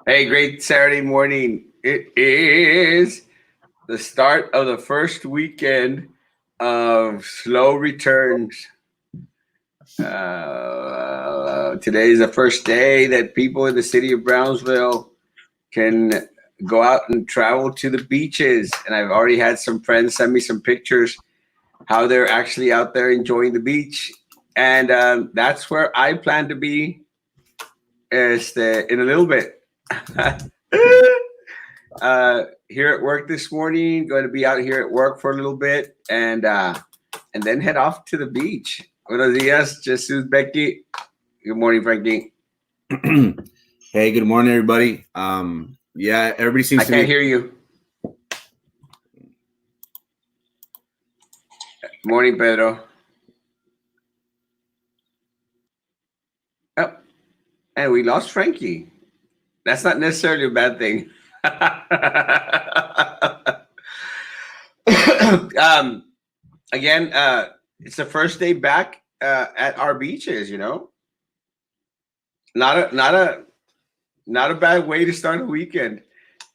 Hey, great Saturday morning. It is the start of the first weekend of slow returns. Today is the first day that people in the city of Brownsville can go out and travel to the beaches. And I've already had some friends send me some pictures how they're actually out there enjoying the beach. And that's where I plan to be in a little bit. Here at work this morning. Going to be out here at work for a little bit, and then head off to the beach. Buenos dias, Jesus Becky. Good morning, Frankie. Hey, good morning, everybody. Yeah, everybody seems I to can't be. hear you. Morning, Pedro. Oh, and we lost Frankie. That's not necessarily a bad thing. um, again, it's the first day back at our beaches. Not a bad way to start a weekend.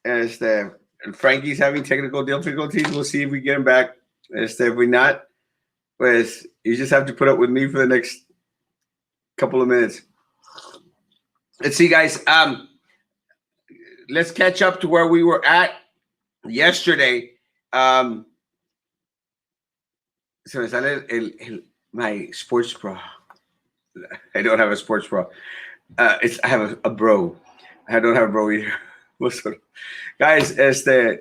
As the Frankie's having technical difficulties, we'll see if we get him back. If we not, pues you just have to put up with me for the next couple of minutes. Let's see, guys. Let's catch up to where we were at yesterday. Se me sale my sports bra. I don't have a sports bra. I have a bro. I don't have a bro either. Guys, the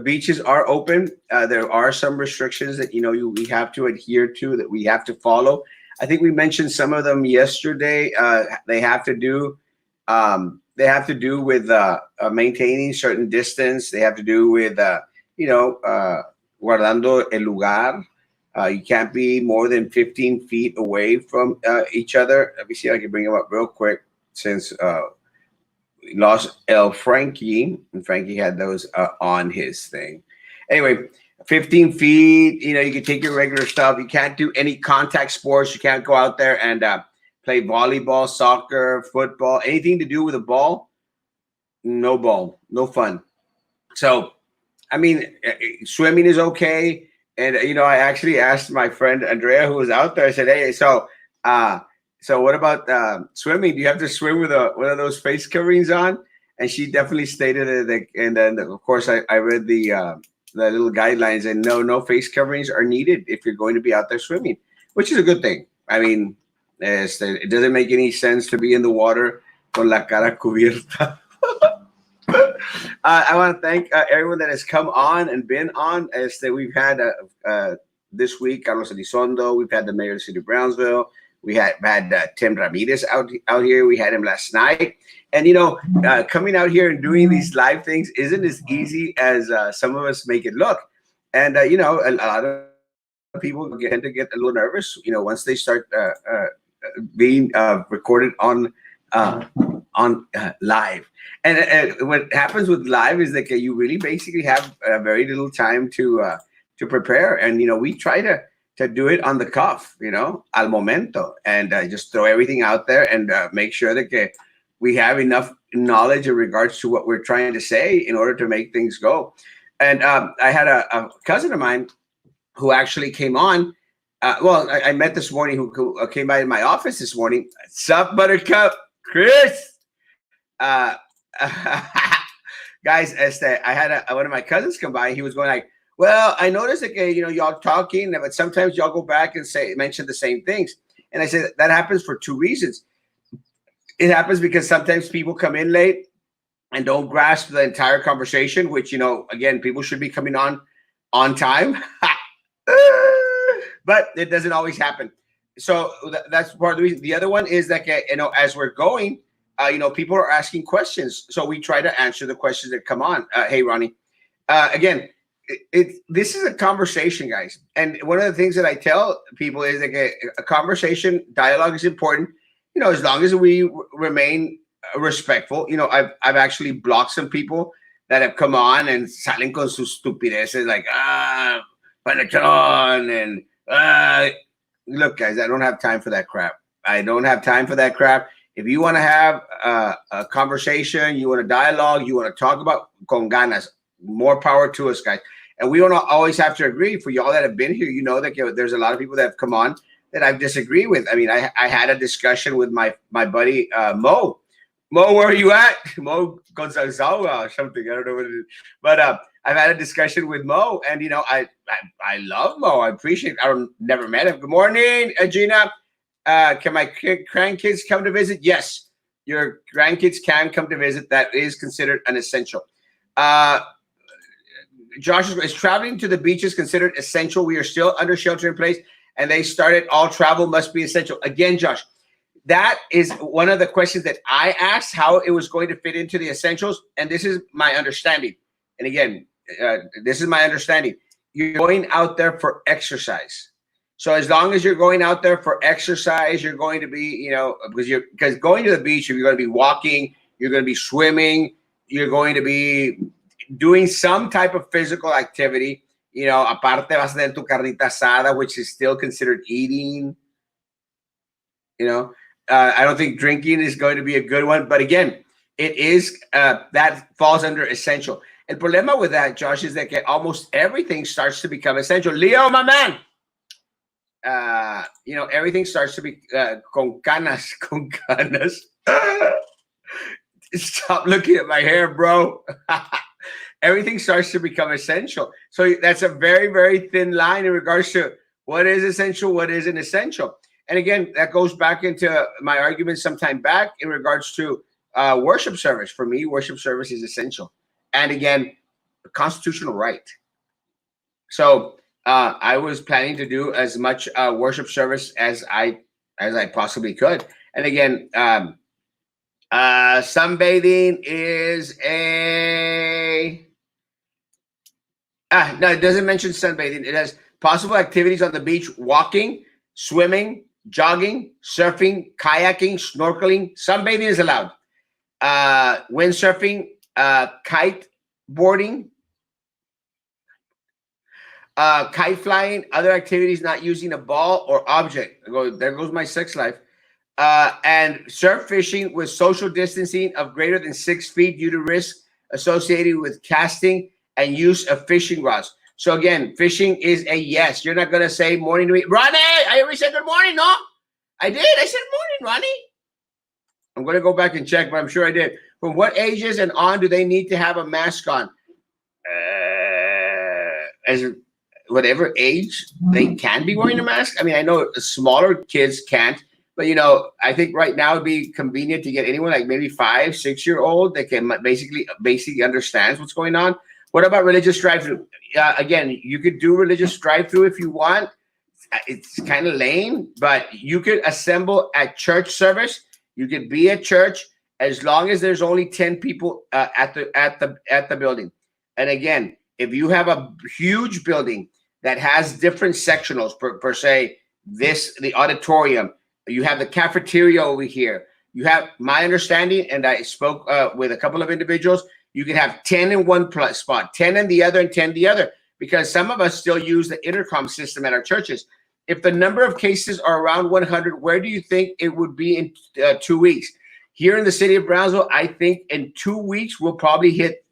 beaches are open. There are some restrictions that we have to adhere to, that we have to follow. I think we mentioned some of them yesterday. They have to do with maintaining certain distance. They have to do with guardando el lugar. You can't be more than 15 feet away from each other. Let me see if I can bring them up real quick, since lost El Frankie, and Frankie had those on his thing. Anyway, 15 feet. You can take your regular stuff. You can't do any contact sports. You can't go out there and play volleyball, soccer, football, anything to do with a ball. No ball, no fun. So, I mean, swimming is okay. And I actually asked my friend Andrea, who was out there. I said, "Hey, so what about swimming? Do you have to swim with one of those face coverings on?" And she definitely stated it. And then, of course, I read the little guidelines, and no face coverings are needed if you're going to be out there swimming, which is a good thing. I mean, it doesn't make any sense to be in the water con la cara cubierta. I want to thank everyone that has come on and been on. We've had this week Carlos Elizondo. We've had the mayor of the city of Brownsville. We had Tim Ramirez out here. We had him last night. And coming out here and doing these live things isn't as easy as some of us make it look. And a lot of people tend to get a little nervous. Once they start being recorded on live. And what happens with live is that you really basically have very little time to prepare. And we try to do it on the cuff, al momento, and just throw everything out there and make sure that we have enough knowledge in regards to what we're trying to say in order to make things go. And I had a cousin of mine who actually came on. I met this morning, who came by my office this morning. Sup, Buttercup, Chris. Uh, guys, I had one of my cousins come by. He was going like, "Well, I noticed that y'all talking, but sometimes y'all go back and mention the same things." And I said that happens for two reasons. It happens because sometimes people come in late and don't grasp the entire conversation, which again, people should be coming on time, but it doesn't always happen. So that's part of the reason. The other one is that as we're going, people are asking questions, so we try to answer the questions that come on. Hey, Ronnie. Again, this is a conversation, guys, and one of the things that I tell people is that a conversation, dialogue is important. As long as we remain respectful. I've actually blocked some people that have come on and salen con sus stupideces like panachon and look, guys, I don't have time for that crap. I don't have time for that crap. If you want to have a conversation, you want to dialogue, you want to talk about con ganas, more power to us, guys. And we don't always have to agree. For y'all that have been here, you know that there's a lot of people that have come on that I've disagreed with. I mean, I had a discussion with my buddy Mo. Mo, where are you at? Mo Gonzalez or something. I don't know what it is. But I've had a discussion with Mo, and you know, I love Mo. I appreciate. Never met him. Good morning, Gina. Can my grandkids come to visit? Yes, your grandkids can come to visit. That is considered an essential. Josh is traveling to the beaches considered essential? We are still under shelter in place, and they started all travel must be essential. Again, Josh, that is one of the questions that I asked, how it was going to fit into the essentials, and this is my understanding. And again, this is my understanding. You're going out there for exercise. So as long as you're going out there for exercise, you're going to be, you know, because going to the beach, you're going to be walking, you're going to be swimming, you're going to be doing some type of physical activity. You know, aparte vas a tener tu carnita asada, which is still considered eating. You know, I don't think drinking is going to be a good one, but again, it is that falls under essential. El problema with that, Josh, is that almost everything starts to become essential. Leo, my man. You know, everything starts to be con canas. Stop looking at my hair, bro. Everything starts to become essential. So that's a very, very thin line in regards to what is essential, what isn't essential. And again, that goes back into my argument sometime back in regards to worship service. For me, worship service is essential. And again, a constitutional right. So I was planning to do as much worship service as I possibly could. And again, sunbathing is a no, it doesn't mention sunbathing. It has possible activities on the beach: walking, swimming, jogging, surfing, kayaking, snorkeling. Sunbathing is allowed. Windsurfing, kite boarding, kite flying, other activities not using a ball or object. There goes my sex life. And surf fishing with social distancing of greater than 6 feet due to risk associated with casting and use of fishing rods. So again, fishing is a yes. You're not going to say morning to me. Ronnie, I already said good morning, no? I did. I said morning, Ronnie. I'm going to go back and check, but I'm sure I did. From what ages and on do they need to have a mask on? As whatever age they can be wearing a mask. I mean, I know smaller kids can't, but you know, I think right now it'd be convenient to get anyone like maybe 5, 6 year old that can basically understands what's going on. What about religious drive-through? Again, you could do religious drive-through if you want. It's kind of lame, but you could assemble at church service. You could be at church as long as there's only 10 people at the building. And again, if you have a huge building that has different sectionals per se, the auditorium, you have the cafeteria over here. You have my understanding, and I spoke with a couple of individuals. You can have 10 in one spot, 10 in the other, and 10 the other, because some of us still use the intercom system at our churches. If the number of cases are around 100, where do you think it would be in 2 weeks? Here in the city of Brownsville, I think in 2 weeks, we'll probably hit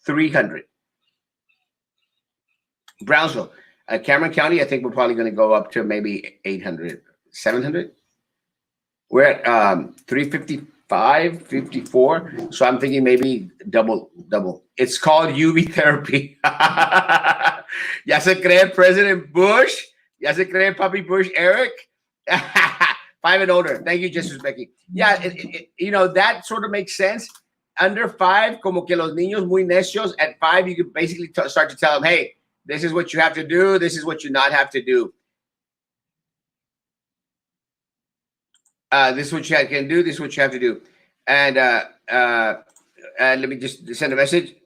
300. Brownsville. Cameron County, I think we're probably going to go up to maybe 800, 700. We're at 355, 54. So I'm thinking maybe double. It's called UV therapy. Ya se cree President Bush. Ya se cree Papi Bush, Eric. 5 and older. Thank you, Jesus Becky. Yeah, you know, that sort of makes sense. Under 5, como que los niños muy necios. At 5, you could basically start to tell them, hey, this is what you have to do. This is what you not have to do. This is what you can do. This is what you have to do. And let me just send a message.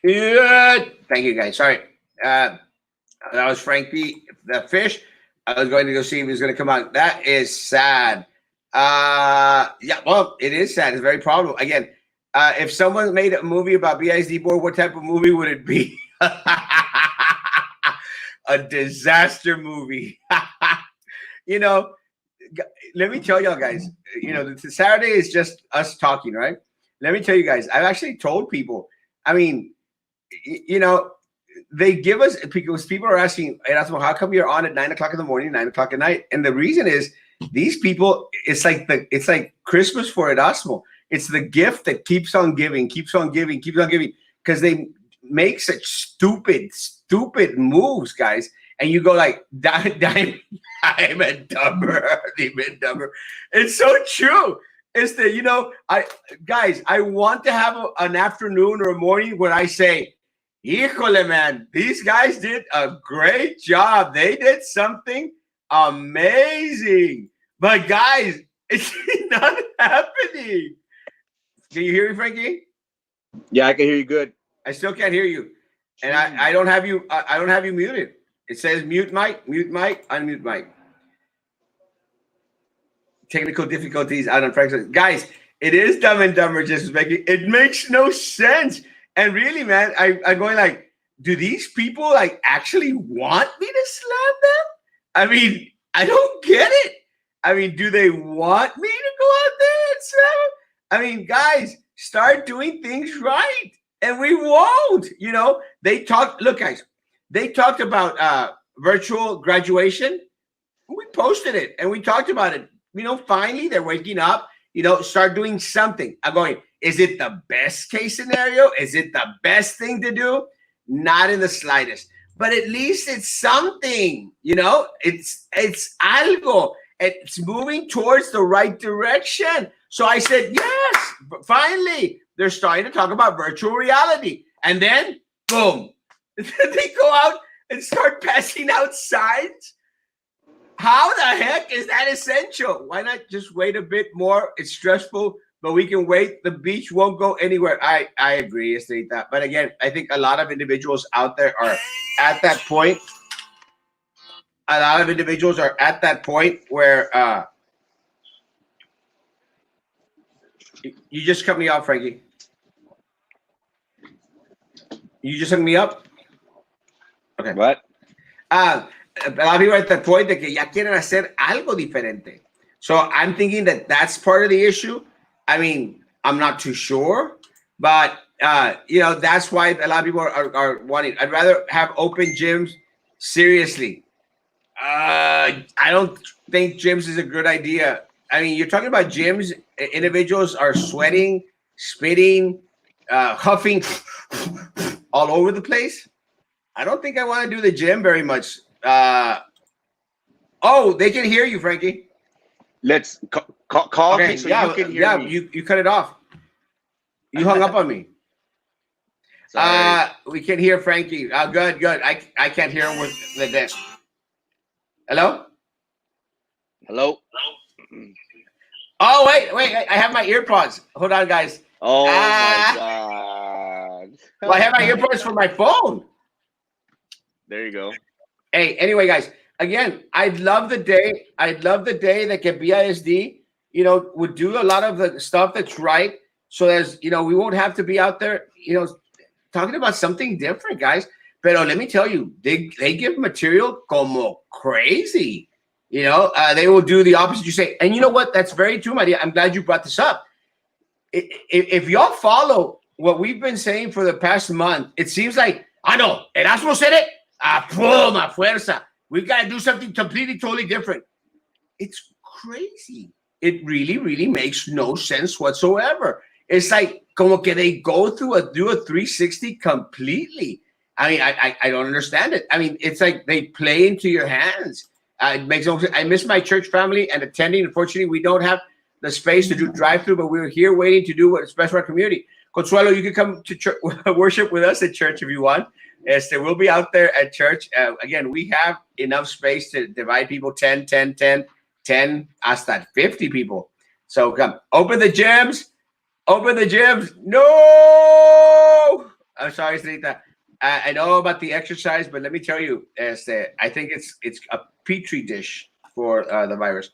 Yeah. Thank you, guys. Sorry. That was Frankie, the fish. I was going to go see if he was going to come out. That is sad. Yeah, well, it is sad. It's very probable. Again, if someone made a movie about BISD board, what type of movie would it be? A disaster movie. You know, let me tell y'all guys, Saturday is just us talking, right? Let me tell you guys, I've actually told people, I mean, they give us, because people are asking, Erasmo, how come you're on at 9 o'clock in the morning, 9 o'clock at night? And the reason is these people, it's like Christmas for Erasmo. It's the gift that keeps on giving, because they make such stupid moves, guys. And you go like, I'm dumber. It's so true. It's the, I want to have an afternoon or a morning where I say, híjole, man, these guys did a great job. They did something amazing. But guys, it's not happening. Can you hear me, Frankie? Yeah, I can hear you good. I still can't hear you. And I don't have you muted. It says mute mic, unmute mic. Technical difficulties out on Frank's. Guys, it is Dumb and Dumber just making it makes no sense. And really, man, I'm going like, do these people like actually want me to slam them? I mean, I don't get it. I mean, do they want me to go out there and slam them? I mean, guys, start doing things right. And we won't, look, guys, they talked about virtual graduation. We posted it and we talked about it. Finally, they're waking up, start doing something. I'm going, is it the best case scenario? Is it the best thing to do? Not in the slightest. But at least it's something, it's algo. It's moving towards the right direction. So I said, yes, finally, they're starting to talk about virtual reality. And then, boom, they go out and start passing out signs. How the heck is that essential? Why not just wait a bit more? It's stressful, but we can wait. The beach won't go anywhere. I agree, Estrita. But again, I think a lot of individuals out there are at that point. A lot of individuals are at that point where you just cut me off, Frankie. You just hooked me up? Okay. What? A lot of people are at that point that ya quieren hacer algo diferente. So I'm thinking that that's part of the issue. I mean, I'm not too sure, but that's why a lot of people are wanting. I'd rather have open gyms. Seriously, I don't think gyms is a good idea. I mean, you're talking about gyms. Individuals are sweating, spitting, huffing all over the place. I don't think I want to do the gym very much. Oh, they can hear you, Frankie. Let's call okay, me so you can hear me. You cut it off. You hung up on me. We can hear Frankie. Good. I can't hear him with the desk. Hello? Oh, wait. I have my earpods. Hold on, guys. Oh, my God. Well, I have my earpods for my phone. There you go. Hey, anyway, guys, again, I'd love the day that que BISD, would do a lot of the stuff that's right. So there's, we won't have to be out there, talking about something different, guys. Pero let me tell you, they give material como crazy. They will do the opposite you say. And you know what? That's very true, my dear. I'm glad you brought this up. If y'all follow what we've been saying for the past month, it seems like, no, Erasmo said it. Boom, a fuerza. We've got to do something completely, totally different. It's crazy. It really, really makes no sense whatsoever. It's like, como que they go do a 360 completely. I mean, I don't understand it. I mean, it's like they play into your hands. It makes no sense. I miss my church family and attending. Unfortunately, we don't have the space to do drive-through, but we're here waiting to do what's best for our community. Consuelo, you can come to church, worship with us at church if you want. We'll be out there at church. Again, we have enough space to divide people 10, hasta 50 people. So come, open the gyms. No! I'm sorry, Sarita. I know about the exercise, but let me tell you, I think it's a petri dish for the virus.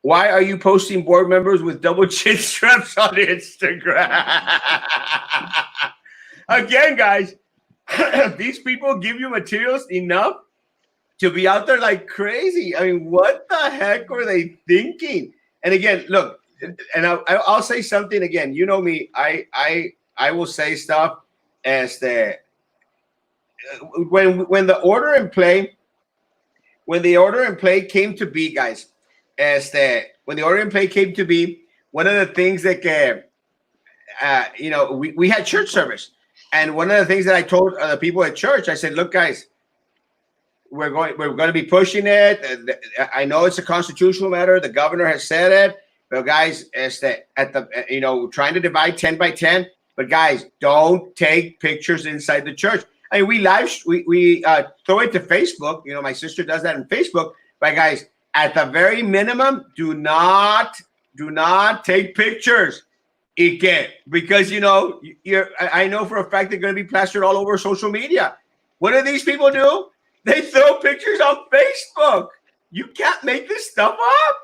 Why are you posting board members with double chin straps on Instagram? Again, guys, these people give you materials enough to be out there like crazy. I mean, what the heck were they thinking? And again, look, and I'll say something again. You know me. I will say stuff as the when the order in play came to be, guys. When the order in play came to be, one of the things that we had church service, and one of the things that I told the people at church, I said, look, guys, we're going to be pushing it. I know it's a constitutional matter. The governor has said it. But guys, trying to divide 10 by 10. But guys, don't take pictures inside the church. I mean, we throw it to Facebook. You know, my sister does that on Facebook. But guys, at the very minimum, do not take pictures. Because I know for a fact they're going to be plastered all over social media. What do these people do? They throw pictures on Facebook. You can't make this stuff up.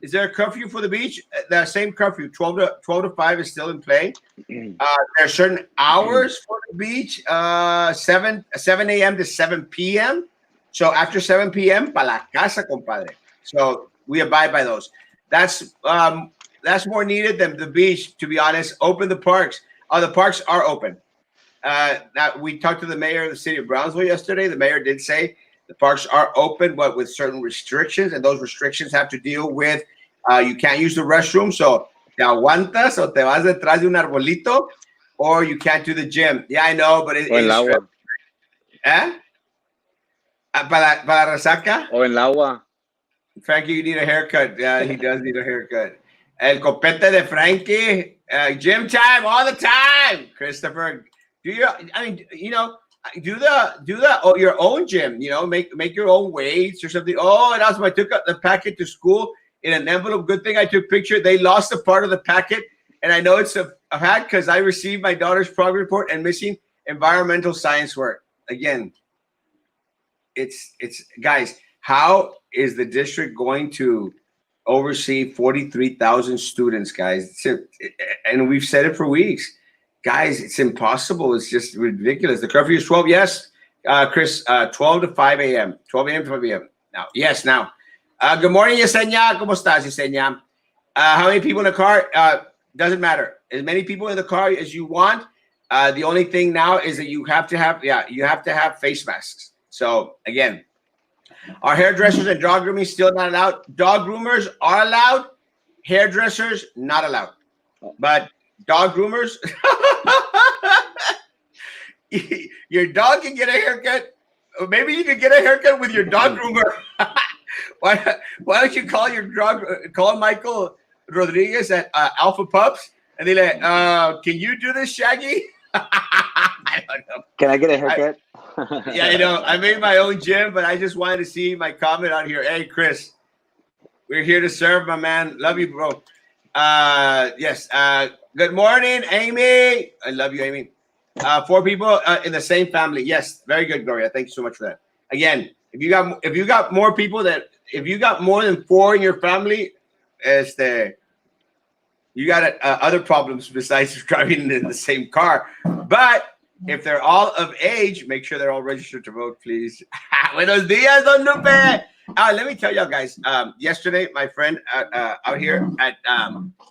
Is there a curfew for the beach? The same curfew, 12 to 5 is still in play. There are certain hours for the beach, 7 a.m. to 7 p.m. So after 7 p.m., pa la casa, compadre. So we abide by those. That's more needed than the beach, to be honest. Open the parks. The parks are open. We talked to the mayor of the city of Brownsville yesterday. The mayor did say the parks are open, but with certain restrictions, and those restrictions have to deal with you can't use the restroom, so te aguantas o te vas detrás de un arbolito, or you can't do the gym. Yeah, I know, but it is. Agua. Para resaca? O en el agua. Frankie, you need a haircut. Yeah, he does need a haircut. El copete de Frankie. Gym time all the time. Christopher, do your own gym. Make your own weights or something. Oh, Erasmo, I took the packet to school in an envelope. Good thing I took a picture. They lost a part of the packet, and I know it's a hack because I received my daughter's progress report and missing environmental science work. Again, it's guys. How is the district going to oversee 43,000 students, guys? And we've said it for weeks. Guys, it's impossible. It's just ridiculous. The curfew is 12. Yes, Chris, 12 to 5 a.m. 12 a.m. to 5 a.m. Now, yes, now. Good morning, Yesenia. ¿Cómo estás, Yesenia? How many people in the car? Doesn't matter. As many people in the car as you want. The only thing now is that you have to have face masks. So, again, our hairdressers and dog grooming still not allowed. Dog groomers are allowed. Hairdressers not allowed. But dog groomers, your dog can get a haircut. Maybe you can get a haircut with your dog groomer. Why don't you call Michael Rodriguez at Alpha Pups and they're like, can you do this, Shaggy? I don't know. Can I get a haircut? I made my own gym, but I just wanted to see my comment on here. Hey, Chris, we're here to serve, my man. Love you, bro. Yes. Good morning, Amy. I love you, Amy. 4 people in the same family. Yes, very good, Gloria. Thank you so much for that. Again, if you got more people if you got more than 4 in your family, you got other problems besides driving in the same car. But if they're all of age, make sure they're all registered to vote, please. Buenos dias, Don Lupe. Let me tell y'all guys, yesterday, my friend out here at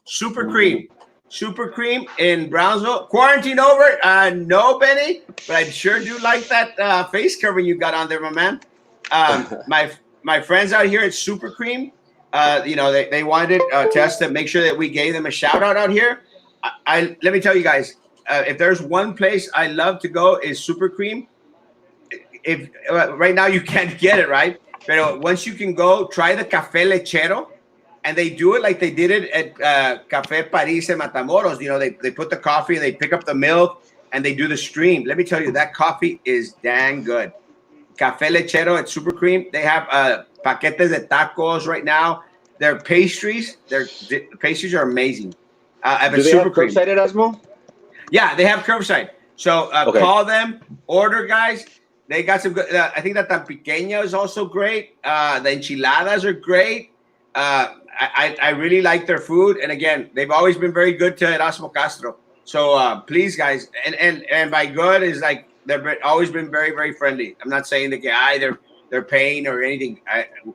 Super Cream in Brownsville, quarantine over. No, Benny, but I sure do like that face covering you got on there, my man. My friends out here at Super Cream, they wanted us to make sure that we gave them a shout out here. Let me tell you guys, if there's one place I love to go is Super Cream. If right now you can't get it, right? But once you can go, try the Café Lechero, and they do it like they did it at Café Paris in Matamoros. They put the coffee, they pick up the milk, and they do the stream. Let me tell you, that coffee is dang good. Café Lechero at Super Cream. They have paquetes de tacos right now. Their pastries, pastries are amazing. Do they have curbside, Erasmo? Yeah, they have curbside. So Okay. Call them, order, guys. They got some good. I think that tan pequeña is also great. The enchiladas are great. I really like their food, and again, they've always been very good to Erasmo Castro. So please, and by good is like they've always been very, very friendly. I'm not saying that they're they're paying or anything.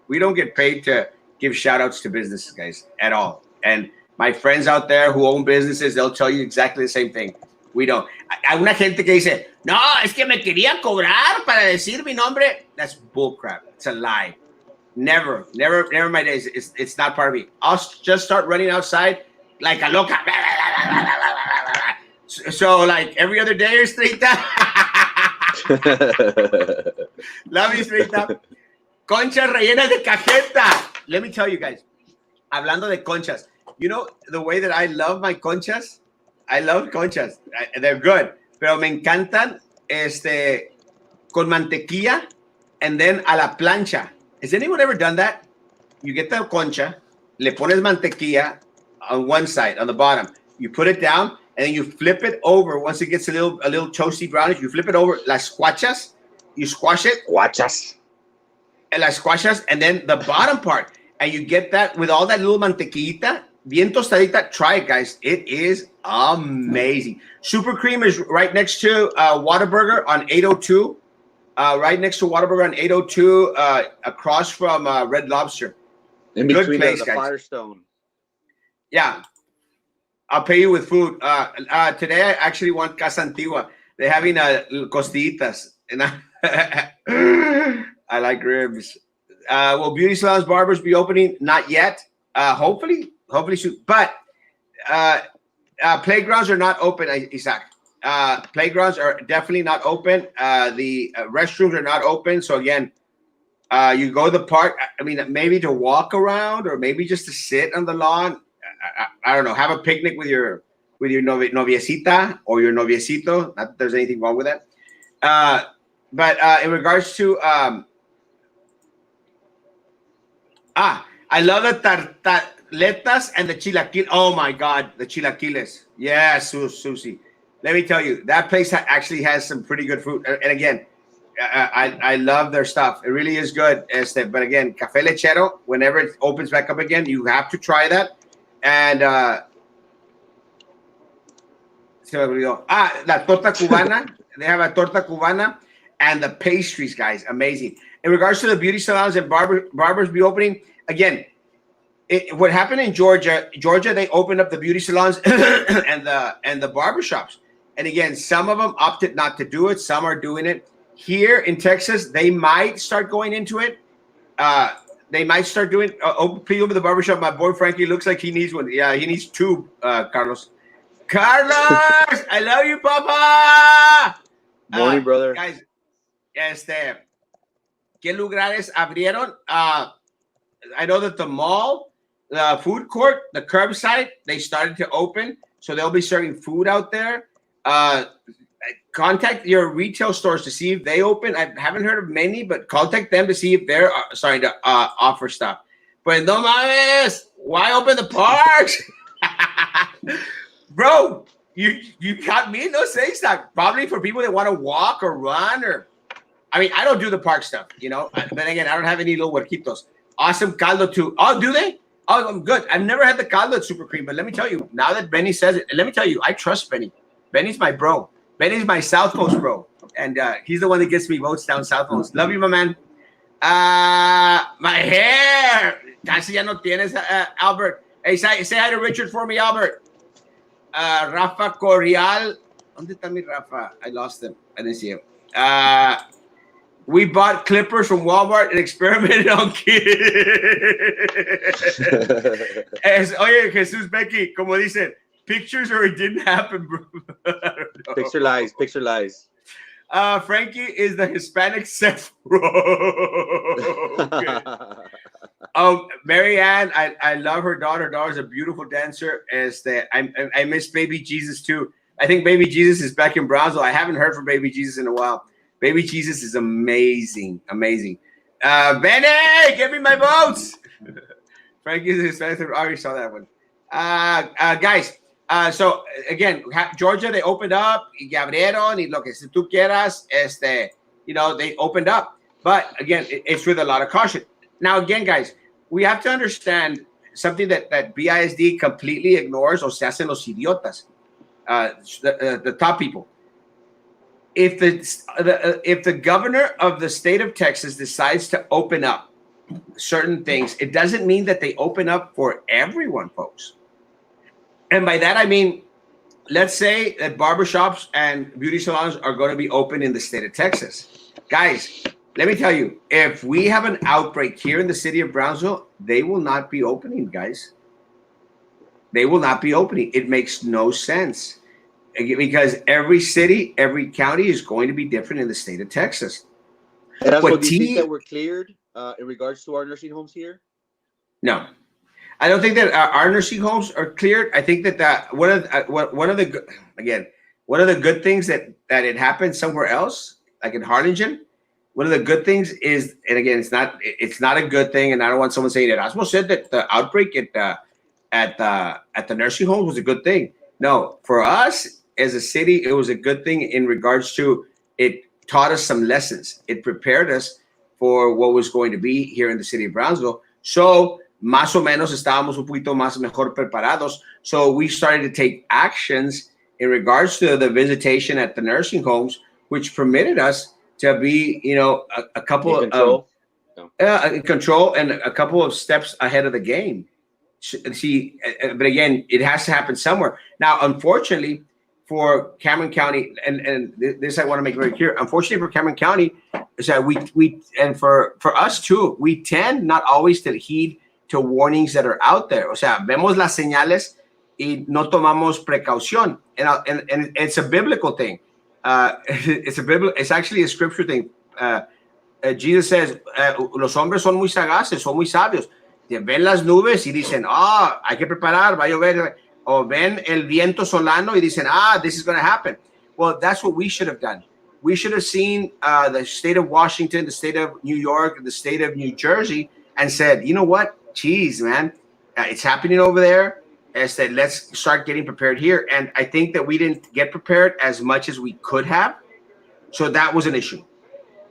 We don't get paid to give shout outs to businesses, guys, at all. And my friends out there who own businesses, they'll tell you exactly the same thing. We don't. Hay una gente que dice, no, es que me quería cobrar para decir mi nombre. That's bullcrap. It's a lie. Never in my days. It's not part of me. I'll just start running outside like a loca. So like every other day or Estrita. Love you, Estrita. Conchas rellenas de cajeta. Let me tell you guys, hablando de conchas, you know the way that I love my conchas? I love conchas. They're good. Pero me encantan con mantequilla and then a la plancha. Has anyone ever done that? You get the concha, le pones mantequilla on one side, on the bottom. You put it down, and then you flip it over. Once it gets a little toasty brownish, you flip it over. Las squachas, you squash it. Guachas. And las squachas, and then the bottom part. And you get that with all that little mantequillita, bien tostadita. Try it, guys. It is amazing. Super Cream is right next to Whataburger on 802. Right next to Whataburger on 802, across from Red Lobster. In Good between place, the guys. Firestone. Yeah. I'll pay you with food. Today, I actually want Casa Antigua. They're having costillitas. And I like ribs. Will beauty salons, barbers be opening? Not yet. Hopefully soon. But playgrounds are not open, Isaac. Playgrounds are definitely not open. The restrooms are not open. So again, you go to the park. I mean, maybe to walk around or maybe just to sit on the lawn. I don't know. Have a picnic with your noviecita or your noviecito. Not that there's anything wrong with that. But in regards to I love the tartaletas and the chilaquiles. Oh my God, the chilaquiles. Yeah, Susie. Let me tell you, that place actually has some pretty good food. And again, I love their stuff. It really is good. But again, Café Lechero, whenever it opens back up again, you have to try that. And la torta cubana. They have a torta cubana and the pastries, guys, amazing. In regards to the beauty salons and barbers be opening, again, what happened in Georgia, they opened up the beauty salons and the barbershops. And again, some of them opted not to do it. Some are doing it. Here in Texas, they might start going into it. They might start doing please open the barbershop. My boy Frankie looks like he needs one. Yeah, he needs two, Carlos. Carlos, I love you, Papa. Morning, brother. Guys, ¿qué lugares abrieron? I know that the mall, the food court, the curbside, they started to open. So they'll be serving food out there. Contact your retail stores to see if they open. I haven't heard of many, but contact them to see if they're starting to offer stuff. But no mames, why open the parks? Bro, you got me no say stuff. Probably for people that want to walk or run or, I mean, I don't do the park stuff, you know. But again, I don't have any little huerquitos. Awesome caldo too. Oh, do they? Oh, I'm good. I've never had the caldo at Super Cream, but let me tell you, now that Benny says it, and let me tell you, I trust Benny. Benny's my bro. Benny's my South Coast bro. And he's the one that gets me votes down South Coast. Love you, my man. My hair. Casi ya no tienes, Albert. Hey, say hi to Richard for me, Albert. Rafa Correal. ¿Dónde está mi Rafa? I lost him. I didn't see him. We bought clippers from Walmart and experimented on kids. Oye, Jesús Becky, como dicen, pictures or it didn't happen, bro. Picture lies. Frankie is the Hispanic Seth Rogen. Mary Ann, I love her daughter. Her daughter's a beautiful dancer. I miss Baby Jesus too. I think Baby Jesus is back in Brownsville. I haven't heard from Baby Jesus in a while. Baby Jesus is amazing. Benny, give me my votes. Frankie is Hispanic. I already saw that one. Guys, so again, Georgia, they opened up, y abrieron, y lo que si tú quieras, you know, they opened up. But again, it's with a lot of caution. Now, again, guys, we have to understand something that BISD completely ignores, o se hacen los idiotas, the top people. if the governor of the state of Texas decides to open up certain things, it doesn't mean that they open up for everyone, folks. And by that I mean, let's say that barbershops and beauty salons are going to be open in the state of Texas. Guys, let me tell you, if we have an outbreak here in the city of Brownsville, they will not be opening, guys. They will not be opening. It makes no sense because every city, every county is going to be different in the state of Texas. Erasmo, do you think that we're cleared in regards to our nursing homes here? No. I don't think that our nursing homes are cleared. I think that one of the good things that it happened somewhere else, like in Harlingen. One of the good things is, and again, it's not a good thing, and I don't want someone saying that Erasmo said that the outbreak at the nursing homes was a good thing. No, for us as a city, it was a good thing in regards to it taught us some lessons. It prepared us for what was going to be here in the city of Brownsville. So más o menos estábamos un poquito más mejor preparados. So we started to take actions in regards to the visitation at the nursing homes, which permitted us to be, a couple of control and a couple of steps ahead of the game. See, but again, it has to happen somewhere. Now, unfortunately, for Cameron County, and this I want to make very clear. Unfortunately, for Cameron County, is that we and for us too, we tend not always to heed to warnings that are out there. O sea, vemos las señales y no tomamos precaución. And it's a biblical thing. It's actually a scripture thing. Jesus says, los hombres son muy sagaces, son muy sabios. Ven las nubes y dicen, hay que preparar, va a llover. O ven el viento solano y dicen, this is going to happen. Well, that's what we should have done. We should have seen the state of Washington, the state of New York, the state of New Jersey, and said, you know what? Geez, man, it's happening over there. I said, let's start getting prepared here. And I think that we didn't get prepared as much as we could have. So that was an issue.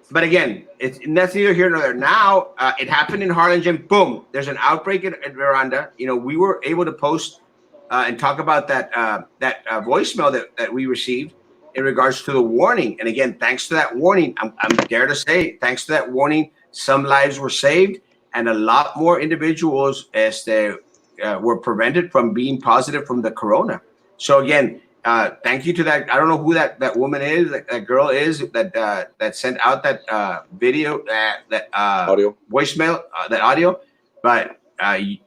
But again, that's neither here nor there. Now, it happened in Harlingen. Boom, there's an outbreak at Veranda. We were able to post and talk about that voicemail that we received in regards to the warning. And again, thanks to that warning, I'm dare to say, thanks to that warning, some lives were saved and a lot more individuals were prevented from being positive from the corona. So again, thank you to that. I don't know who that woman is, that girl is that sent out that video, that audio voicemail, that audio, but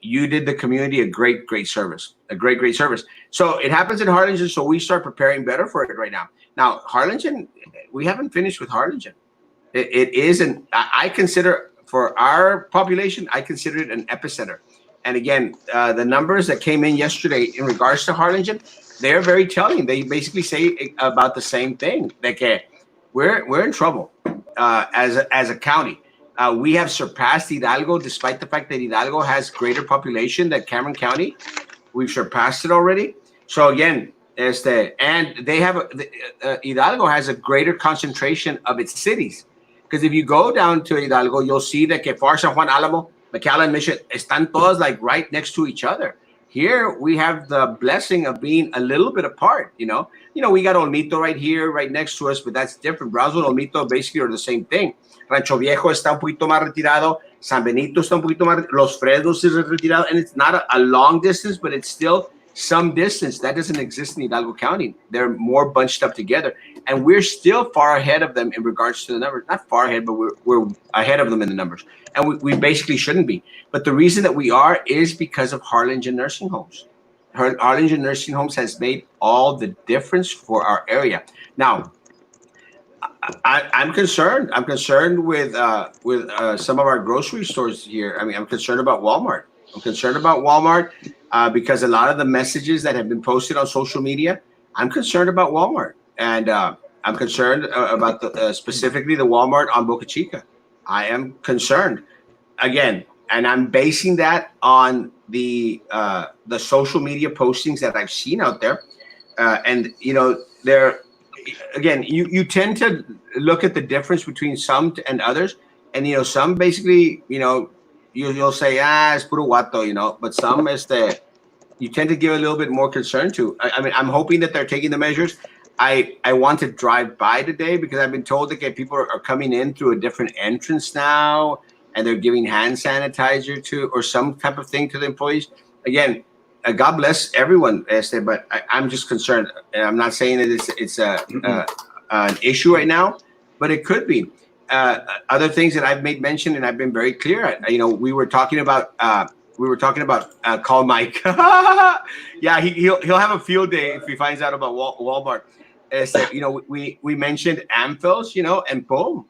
you did the community a great service, a great service. So it happens in Harlingen, so we start preparing better for it right now. Now, Harlingen, we haven't finished with Harlingen. It is I consider, for our population, I consider it an epicenter. And again, the numbers that came in yesterday in regards to Harlingen, they're very telling. They basically say about the same thing. Like, we're in trouble as a county. We have surpassed Hidalgo, despite the fact that Hidalgo has greater population than Cameron County. We've surpassed it already. So again, and they have Hidalgo has a greater concentration of its cities. Because if you go down to Hidalgo, you'll see that Far San Juan Alamo, McAllen, Mission, están todas like right next to each other. Here we have the blessing of being a little bit apart. We got Olmito right here, right next to us, but that's different. Brownsville and Olmito basically are the same thing. Rancho Viejo está un poquito más retirado. San Benito está un poquito más. Los Fresnos is retirado, and it's not a long distance, but it's still some distance. That doesn't exist in Hidalgo County. They're more bunched up together, and we're still far ahead of them in regards to the numbers. Not far ahead, but we're ahead of them in the numbers, and we basically shouldn't be. But the reason that we are is because of Harlingen nursing homes. Harlingen nursing homes has made all the difference for our area. Now, I'm concerned. I'm concerned with some of our grocery stores here. I mean, I'm concerned about Walmart. Because a lot of the messages that have been posted on social media, I'm concerned about Walmart, and I'm concerned about specifically the Walmart on Boca Chica. I am concerned again, and I'm basing that on the social media postings that I've seen out there, and they're. Again, you tend to look at the difference between some and others, and some basically you'll say es puro guato, but some you tend to give a little bit more concern to. I mean, I'm hoping that they're taking the measures. I want to drive by today because I've been told that people are coming in through a different entrance now, and they're giving hand sanitizer to or some type of thing to the employees. Again, God bless everyone, but I'm just concerned. And I'm not saying that it's an issue right now, but it could be. Other things that I've made mention, and I've been very clear. We were talking about call Mike. Yeah, he'll have a field day if he finds out about Walmart. We mentioned Amphils, and boom,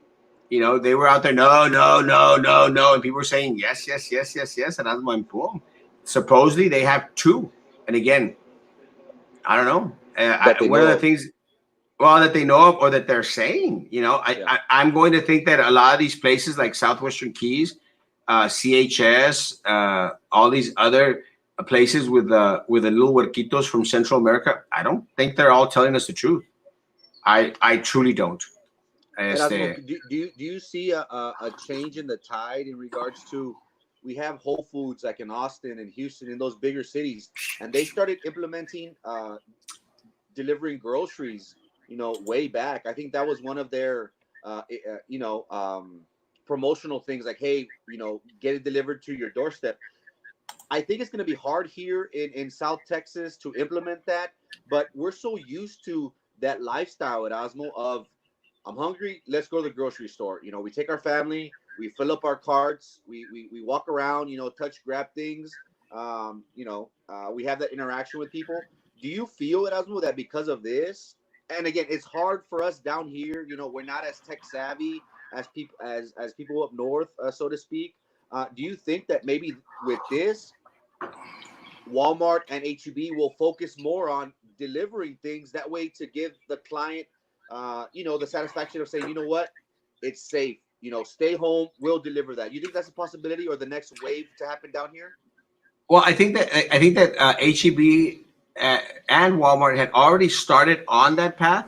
they were out there. No, and people were saying yes, and I was like, boom. Supposedly they have 2, and again, I don't know. One of the things, well, that they know of or that they're saying, I'm going to think that a lot of these places like Southwestern Keys, CHS, all these other places with the little huerquitos from Central America, I don't think they're all telling us the truth. I truly don't. Do you see a change in the tide in regards to, we have Whole Foods like in Austin and Houston, in those bigger cities, and they started implementing delivering groceries, way back. I think that was one of their, promotional things, like, hey, get it delivered to your doorstep. I think it's going to be hard here in South Texas to implement that, but we're so used to that lifestyle at Erasmo of, I'm hungry, let's go to the grocery store. We take our family, we fill up our carts, we walk around, touch, grab things. We have that interaction with people. Do you feel, Erasmo, that because of this, and again, it's hard for us down here, we're not as tech savvy as people up north, so to speak. Do you think that maybe with this, Walmart and H-E-B will focus more on delivering things that way to give the client, the satisfaction of saying, you know what, it's safe, stay home, we'll deliver that. You think that's a possibility, or the next wave to happen down here? Well, I think that H-E-B and Walmart had already started on that path,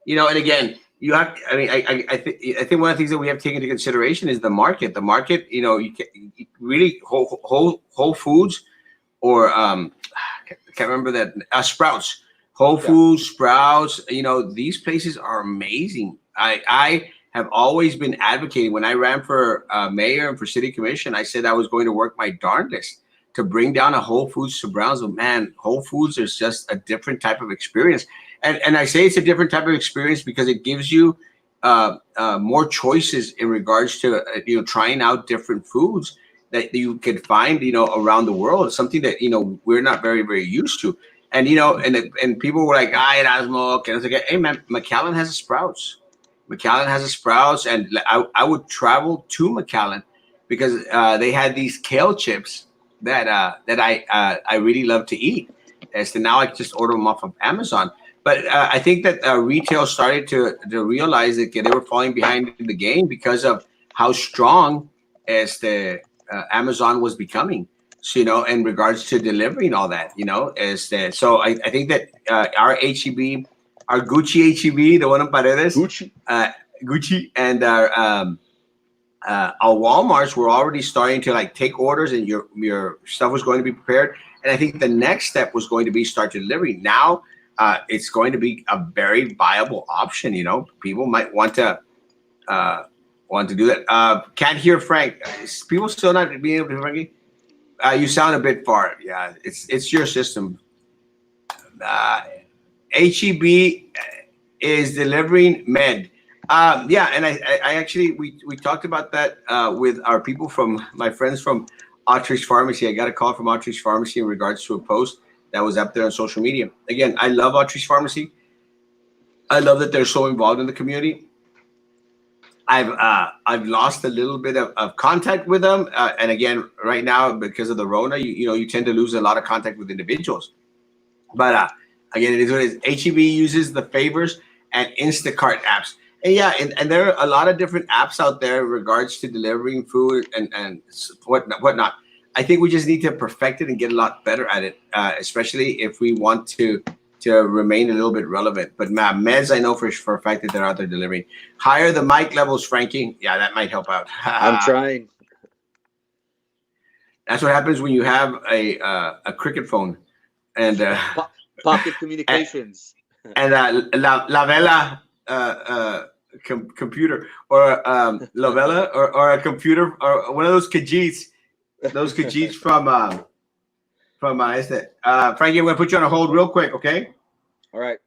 and again, you have. I mean, I think one of the things that we have to take into consideration is the market. The market, you really Whole Foods, or I can't remember that, Sprouts, Whole Foods, Sprouts. These places are amazing. I have always been advocating. When I ran for mayor and for city commission, I said I was going to work my darndest to bring down a Whole Foods to Brownsville. Man, Whole Foods is just a different type of experience. And I say it's a different type of experience because it gives you more choices in regards to, trying out different foods that you could find, around the world. It's something that, we're not very, very used to. And, and people were like, Erasmo, and I was like, hey, man, McAllen has a Sprouts. And I would travel to McAllen because they had these kale chips that I really love to eat. And so now I just order them off of Amazon. But I think that retail started to realize that they were falling behind in the game because of how strong as the Amazon was becoming. So, in regards to delivering all that, so I think that our H-E-B, our Gucci H-E-B, the one in Paredes, Gucci, and our Walmarts were already starting to take orders, and your stuff was going to be prepared. And I think the next step was going to be start delivering. Now it's going to be a very viable option. People might want to do that. Can't hear Frank. Is people still not being able to hear Frankie? You sound a bit far. Yeah, it's your system. H-E-B is delivering med. Yeah, and I actually we talked about that with our people from my friends from Autrich Pharmacy. I got a call from Autrich Pharmacy in regards to a post that was up there on social media. Again, I love Autrich Pharmacy. I love that they're so involved in the community. I've lost a little bit of contact with them, and again, right now because of the Rona, you tend to lose a lot of contact with individuals. But again, it is what it is. H-E-B uses the Favors and Instacart apps. And yeah, and there are a lot of different apps out there in regards to delivering food and whatnot. I think we just need to perfect it and get a lot better at it, especially if we want to remain a little bit relevant. But meds, I know for a fact that they're out there delivering. Higher the mic levels, Frankie. Yeah, that might help out. I'm trying. That's what happens when you have a cricket phone and pocket communications. and La Vela computer, or La Vela, or a computer, or one of those Khajiits. Those Khajiits from Frankie, I'm going to put you on a hold real quick, okay? All right.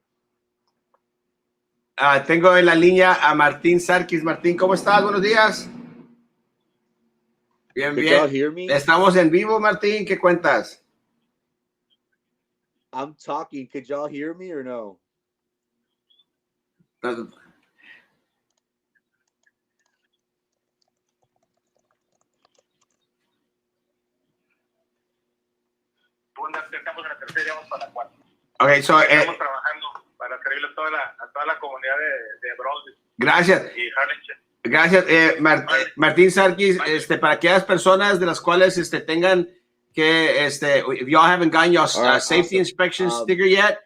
Tengo en la línea a Martín Sarkis. Martín, ¿cómo estás? Buenos días. Bien, Could bien. y'all hear me? Estamos en vivo, Martín. ¿Qué cuentas? I'm talking. Could y'all hear me or no? Estamos en la tercera y vamos para la cuarta. Okay, so estamos trabajando para servirle a toda la comunidad de Bronx. Gracias. Y Harlingen. Gracias, Martín Sarkis. Para aquellas personas de las cuales tengan que if y'all haven't gotten your safety inspection sticker yet,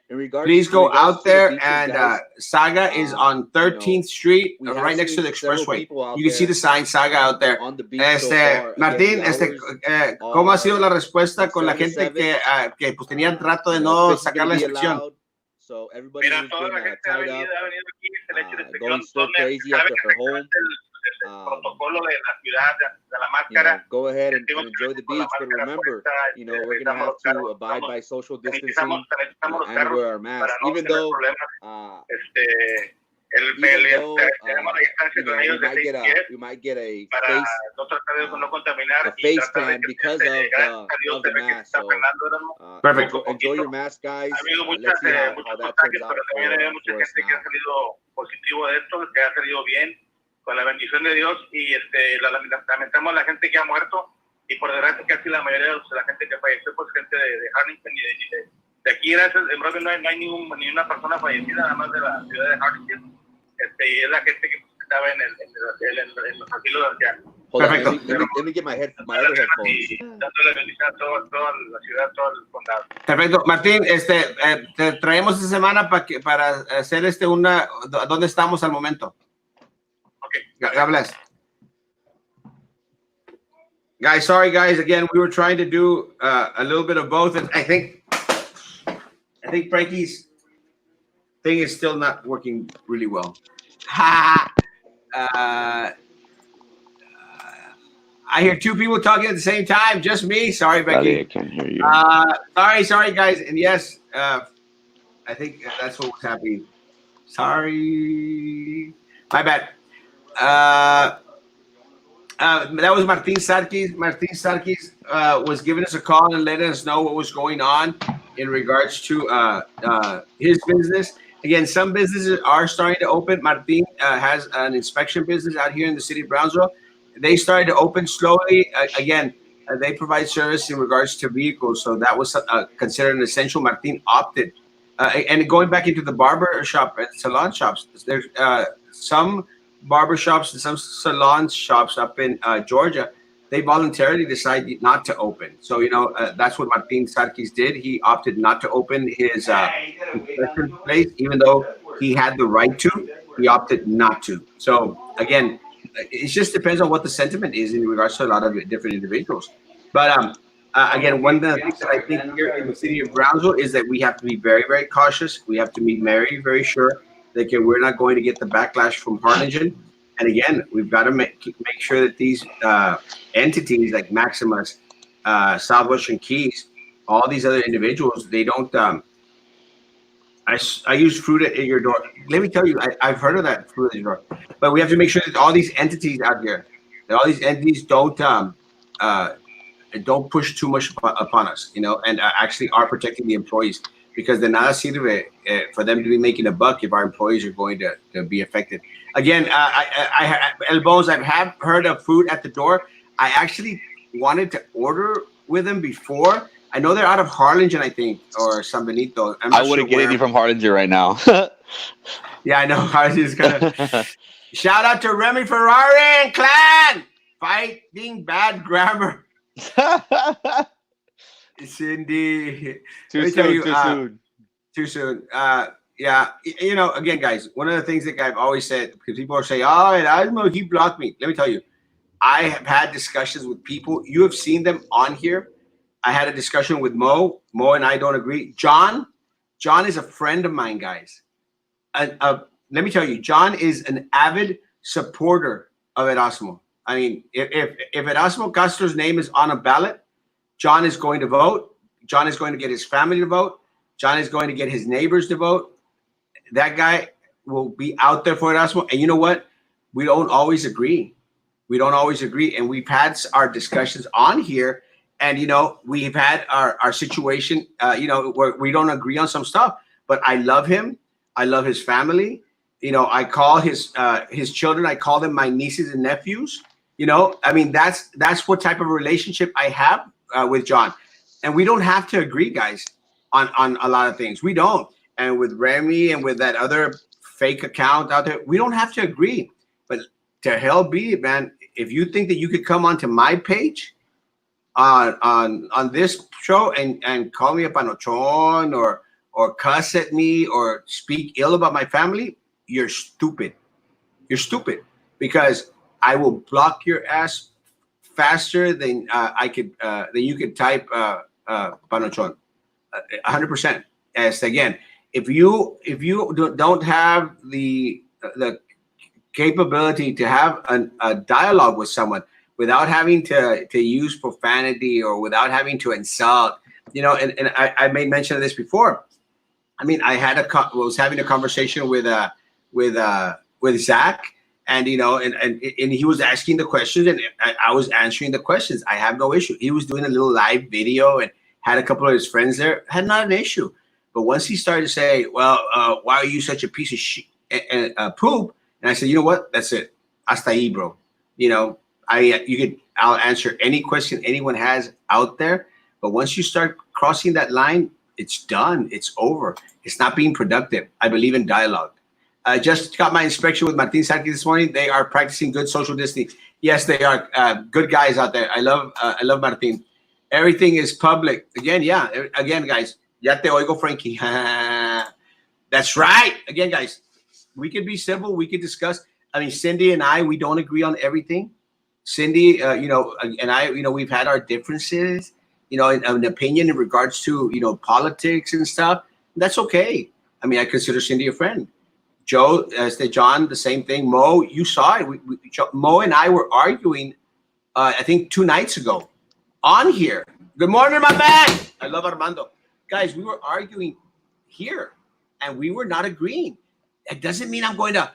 please go out there, and Saga is on 13th Street, right next to the expressway. You can see the sign Saga out there. Martín, ¿cómo ha sido la respuesta con la gente que pues tenían trato de no sacar la inspección? So everybody Mira, has toda la been gente ha tied venido up, aquí, el hecho de going stir crazy at their home. El protocolo de la ciudad, de la máscara. Go ahead and enjoy the beach, but remember, we're going to have to abide by social distancing and wear our masks, even though we might get a face tan because of the mask. So Perfect. Enjoy your mask, guys. Let's see how that turns out for us now. Positivo de esto, que ha salido bien, con la bendición de Dios, y lamentamos a la gente que ha muerto, y por desgracia casi la mayoría de la gente que falleció, pues gente de Harlingen y de aquí, gracias, en Brooklyn no hay ninguna persona fallecida, nada más de la ciudad de Harlingen, y es la gente que estaba en los asilos de ancianos. Perfecto. Let me get my other headphones. Dándole bendición a toda la ciudad, todo el condado. Perfecto. Martín, te traemos esta semana para hacer ¿dónde estamos al momento? Okay. God bless. Guys, sorry guys, again, we were trying to do a little bit of both, and I think Frankie's thing is still not working really well. I hear two people talking at the same time. Just me. Sorry, Becky. I can't hear you. Sorry, guys. And yes, I think that's what was happening. Sorry, my bad. That was Martin Sarkis. Martin Sarkis was giving us a call and letting us know what was going on in regards to his business. Again, some businesses are starting to open. Martin has an inspection business out here in the city of Brownsville. They started to open slowly. Again, they provide service in regards to vehicles, so that was considered an essential. Martin opted. And going back into the barber shop and salon shops, there's some barber shops and some salon shops up in Georgia. They voluntarily decided not to open. So, that's what Martin Sarkis did. He opted not to open his place, even though he had the right to. He opted not to. So, again, it just depends on what the sentiment is in regards to a lot of different individuals. But again, one of the things that I think here in the city of Brownsville is that we have to be very, very cautious. We have to be very, very sure that we're not going to get the backlash from Harlingen. And again, we've got to make sure that these entities like Maximus, Southwestern Keys, all these other individuals, they don't. I use fruit at your door. Let me tell you, I've heard of that, fruit at your door. But we have to make sure that all these entities out here, that all these entities don't push too much upon us, and actually are protecting the employees, because de nada sirve for them to be making a buck if our employees are going to be affected. Again, El Bones, I have heard of food at the door. I actually wanted to order with them before. I know they're out of Harlingen, I think, or San Benito. I wouldn't get any from Harlingen right now. Yeah, I know. Harlingen is gonna. Shout out to Remy Ferrari and clan fighting bad grammar. Cindy, Too soon. Yeah, again, guys, one of the things that I've always said, because people are saying, "Oh, Erasmo, he blocked me." Let me tell you, I have had discussions with people. You have seen them on here. I had a discussion with Mo. Mo and I don't agree. John, John is a friend of mine, guys. Let me tell you, John is an avid supporter of Erasmo. I mean, if Erasmo Castro's name is on a ballot, John is going to vote. John is going to get his family to vote. John is going to get his neighbors to vote. That guy will be out there for Erasmo. And you know what? We don't always agree. We don't always agree. And we've had our discussions on here. And, you know, we've had our situation, you know, where we don't agree on some stuff. But I love him. I love his family. You know, I call his children, I call them my nieces and nephews. You know, I mean, that's what type of relationship I have with John. And we don't have to agree, guys, on a lot of things. We don't. And with Remy and with that other fake account out there, we don't have to agree. But to hell be it, man. If you think that you could come onto my page on this show and call me a panochon or cuss at me or speak ill about my family, you're stupid. You're stupid, because I will block your ass faster than you could type panochon. 100%. As again, if you don't have the capability to have a dialogue with someone without having to use profanity or without having to insult, you know, and I made mention of this before. I mean, I was having a conversation with Zach, and you know, and he was asking the questions, and I was answering the questions. I have no issue. He was doing a little live video and had a couple of his friends there. Had not an issue. But once he started to say, "Well, why are you such a piece of shit and poop?" and I said, "You know what? That's it. Hasta ahí, bro. You know, I'll answer any question anyone has out there. But once you start crossing that line, it's done. It's over. It's not being productive. I believe in dialogue." I just got my inspection with Martin Sarki this morning. They are practicing good social distancing. Yes, they are good guys out there. I love Martin. Everything is public. Again, yeah. Again, guys. Ya te oigo, Frankie. That's right. Again, guys, we can be civil. We can discuss. I mean, Cindy and I, we don't agree on everything. Cindy, you know, and I, you know, we've had our differences, you know, an opinion in regards to, you know, politics and stuff. That's okay. I mean, I consider Cindy a friend. Joe, John, the same thing. Mo, you saw it. Mo and I were arguing, I think 2 nights ago on here. Good morning, my man. I love Armando. Guys, we were arguing here, and we were not agreeing. That doesn't mean I'm going to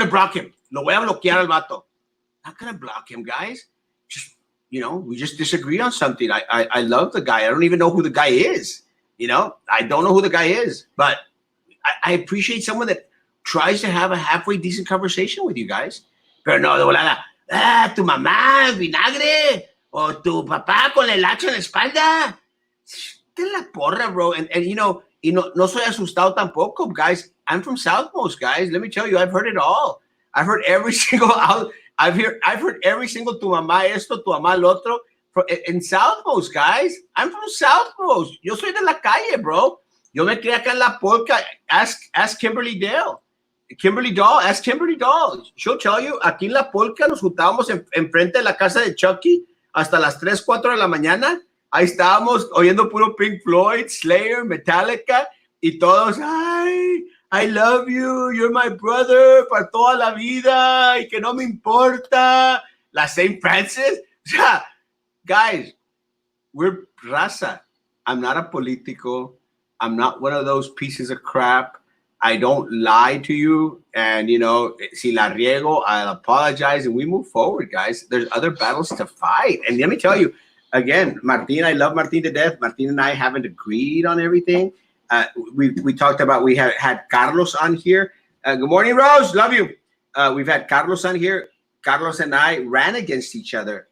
block him. Lo voy a bloquear al vato. Not going to block him, guys. Just, you know, we just disagree on something. I love the guy. I don't even know who the guy is. You know, I don't know who the guy is, but I appreciate someone that tries to have a halfway decent conversation with you guys. Pero no, de volada, tu mamá, vinagre, o tu papá con el hacha en la espalda. Te la porra, bro. And you know, no soy asustado tampoco, guys. I'm from Southmost, guys. Let me tell you, I've heard it all. I've heard every single I've heard every single tu mamá esto, tu mamá lo otro in Southmost, guys. I'm from Southmost. Yo soy de la calle, bro. Yo me crié acá en La Polka. Ask Kimberly Dale. Kimberly Doll, ask Kimberly Doll. She'll tell you, aquí en La Polka nos juntábamos enfrente de la casa de Chucky hasta las 3, 4 de la mañana. Ahí estábamos oyendo puro Pink Floyd, Slayer, Metallica, y todos, ay, I love you, you're my brother, para toda la vida, y que no me importa. La St. Francis. O sea, guys, we're raza. I'm not a politico. I'm not one of those pieces of crap. I don't lie to you. And, you know, si la riego, I'll apologize and we move forward, guys. There's other battles to fight. And let me tell you, again, Martin, I love Martin to death. Martin and I haven't agreed on everything. We talked about, we had Carlos on here. Good morning, Rose. Love you. We've had Carlos on here. Carlos and I ran against each other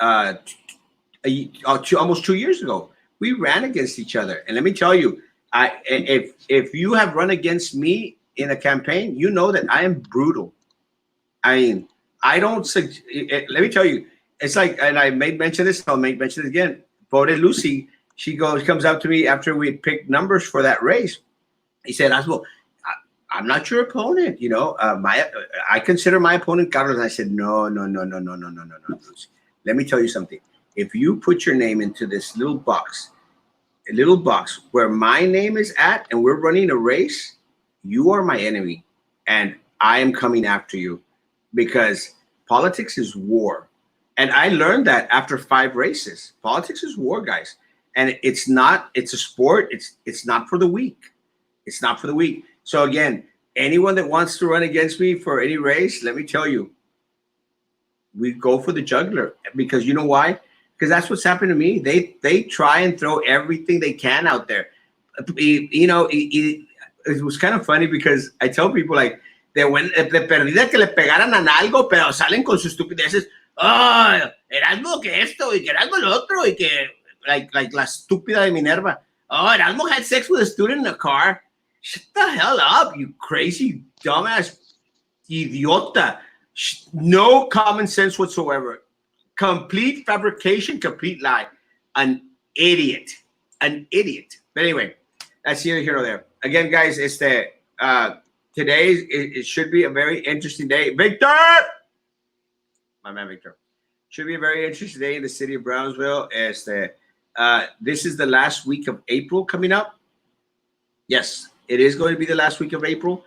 almost 2 years ago. We ran against each other. And let me tell you, if you have run against me in a campaign, you know that I am brutal. I mean, I don't. Let me tell you, it's like, and I made mention this. I'll make mention it again. Pobre Lucy, she comes up to me after we picked numbers for that race. He said, "Erasmo, I'm not your opponent. You know, I consider my opponent Carlos." And I said, "No, Lucy. Let me tell you something. If you put your name into this little box, a little box where my name is at and we're running a race, you are my enemy and I am coming after you, because politics is war. And I learned that after 5 races. Politics is war, guys. And it's not, it's a sport. It's not for the weak. It's not for the weak. So again, anyone that wants to run against me for any race, let me tell you, we go for the jugular, because you know why? Because that's what's happened to me. They try and throw everything they can out there. You know, it was kind of funny because I tell people like, de perdida que le pegaran a algo, pero salen con sus estupideces. Oh, Erasmo que esto y que Erasmo lo otro y que like la estúpida de Minerva. Oh, Erasmo had sex with a student in a car. Shut the hell up, you crazy dumbass idiota. No common sense whatsoever. Complete fabrication, complete lie. An idiot. An idiot. But anyway, that's neither here nor there. Again, guys, it's the today it should be a very interesting day. Victor! My man Victor. Should be a very interesting day in the city of Brownsville. As this is the last week of April coming up. Yes, it is going to be the last week of April.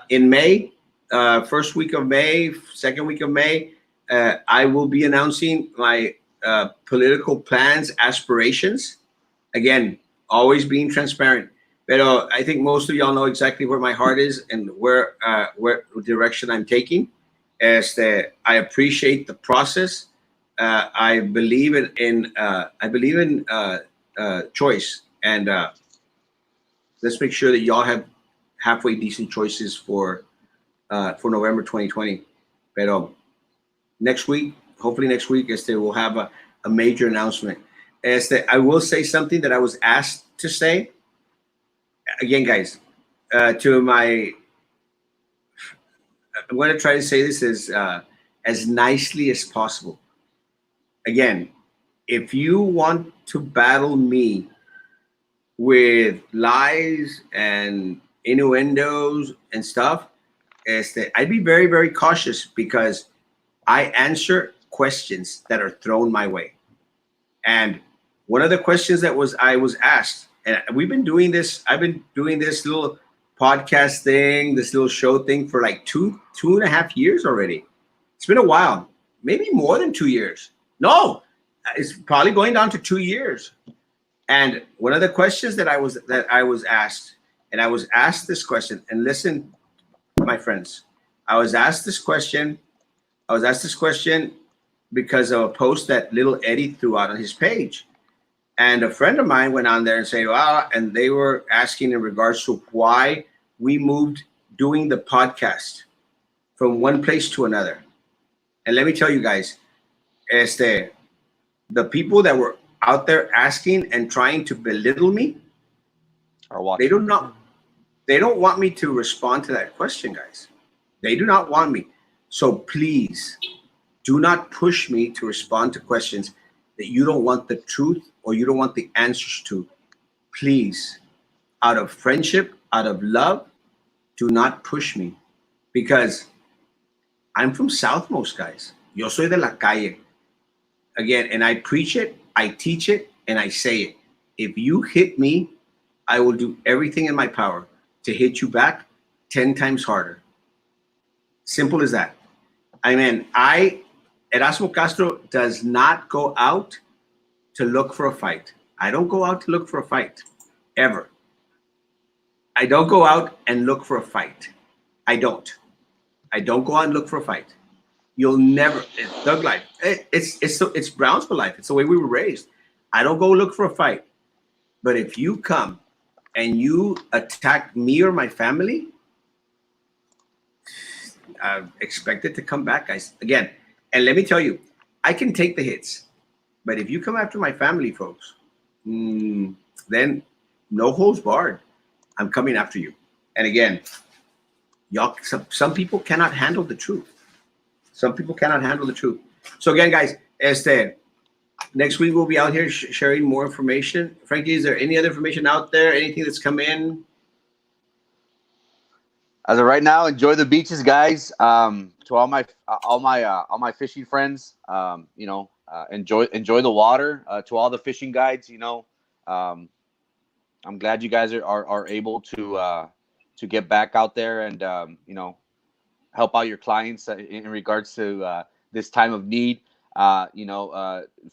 In May, first week of May, second week of May, I will be announcing my political plans, aspirations. Again, always being transparent. But I think most of y'all know exactly where my heart is and where direction I'm taking. As I appreciate the process. I believe in choice, and let's make sure that y'all have halfway decent choices for November 2020. But next week, hopefully next week, we'll have a major announcement. I will say something that I was asked to say. Again, guys, I'm going to try to say this as nicely as possible. Again, if you want to battle me with lies and innuendos and stuff, I'd be very, very cautious, because I answer questions that are thrown my way. And one of the questions that I was asked, and we've been doing this, I've been doing this little podcast thing, this little show thing for like two and a half years already. It's been a while, maybe more than 2 years. No, it's probably going down to 2 years. And one of the questions that I was asked, and I was asked this question, and listen, my friends, I was asked this question because of a post that little Eddie threw out on his page. And a friend of mine went on there and said, wow, and they were asking in regards to why we moved doing the podcast from one place to another. And let me tell you guys, the people that were out there asking and trying to belittle me, they don't want me to respond to that question, guys. They do not want me. So please do not push me to respond to questions that you don't want the truth or you don't want the answers to. Please, out of friendship, out of love, do not push me, because I'm from Southmost, guys. Yo soy de la calle. Again, and I preach it, I teach it, and I say it. If you hit me, I will do everything in my power to hit you back 10 times harder. Simple as that. I mean, Erasmo Castro does not go out to look for a fight. I don't go out to look for a fight, ever. I don't go out and look for a fight. I don't go out and look for a fight. You'll never, it's thug life. It's Brownsville life. It's the way we were raised. I don't go look for a fight. But if you come and you attack me or my family, I expect it to come back, guys. Again, and let me tell you, I can take the hits. But if you come after my family, folks, then no holds barred. I'm coming after you. And again, y'all, some people cannot handle the truth. Some people cannot handle the truth. So again, guys, next week we'll be out here sharing more information. Frankie, is there any other information out there? Anything that's come in? As of right now, enjoy the beaches, guys. To all my fishing friends, enjoy the water. To all the fishing guides, I'm glad you guys are able to get back out there and help out your clients in regards to this time of need.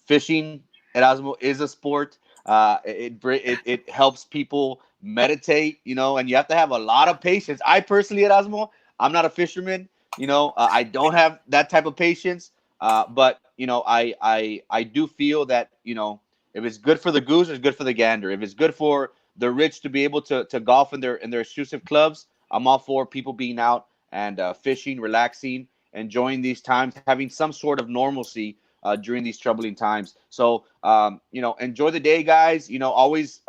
Fishing, Erasmo, is a sport. It helps people meditate, and you have to have a lot of patience. I personally, Erasmo, I'm not a fisherman. I don't have that type of patience. But I do feel that if it's good for the goose, it's good for the gander. If it's good for the rich to be able to golf in their exclusive clubs, I'm all for people being out and fishing, relaxing, enjoying these times, having some sort of normalcy during these troubling times. So, enjoy the day, guys. Always